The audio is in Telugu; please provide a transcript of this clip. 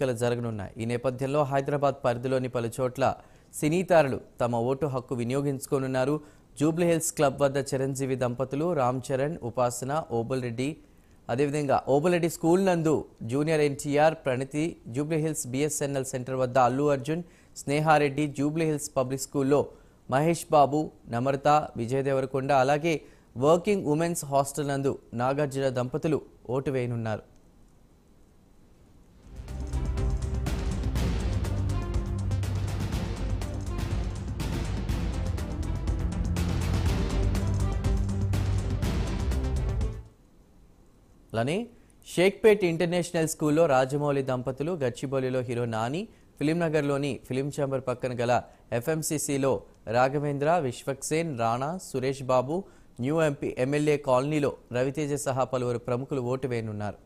ఎన్నికలు జరగనున్నాయి. ఈ నేపథ్యంలో హైదరాబాద్ పరిధిలోని పలు చోట్ల సినీతారులు తమ ఓటు హక్కు వినియోగించుకోనున్నారు. జూబ్లీహిల్స్ క్లబ్ వద్ద చిరంజీవి దంపతులు, రామ్ చరణ్, ఉపాసన, ఓబుల్రెడ్డి, అదేవిధంగా ఓబుల్రెడ్డి స్కూల్ నందు జూనియర్ ఎన్టీఆర్, ప్రణతి, జూబ్లీహిల్స్ బిఎస్ఎన్ఎల్ సెంటర్ వద్ద అల్లు అర్జున్, స్నేహారెడ్డి, జూబ్లీహిల్స్ పబ్లిక్ స్కూల్లో మహేష్ బాబు, నమ్రత, విజయ్ దేవరకొండ, అలాగే వర్కింగ్ ఉమెన్స్ హాస్టల్ నందు నాగార్జున దంపతులు ఓటు వేయనున్నారు. అలానే షేక్పేట్ ఇంటర్నేషనల్ స్కూల్లో రాజమౌళి దంపతులు, గచ్చిబౌలిలో హీరో నాని, ఫిలింనగర్లోని ఫిలిం ఛాంబర్ పక్కన గల ఎఫ్ఎంసీసీలో రాఘవేంద్ర, విశ్వక్సేన్, రాణా, సురేష్ బాబు, న్యూ ఎమ్మెల్యే కాలనీలో రవితేజ సహా పలువురు ప్రముఖులు ఓటు వేయనున్నారు.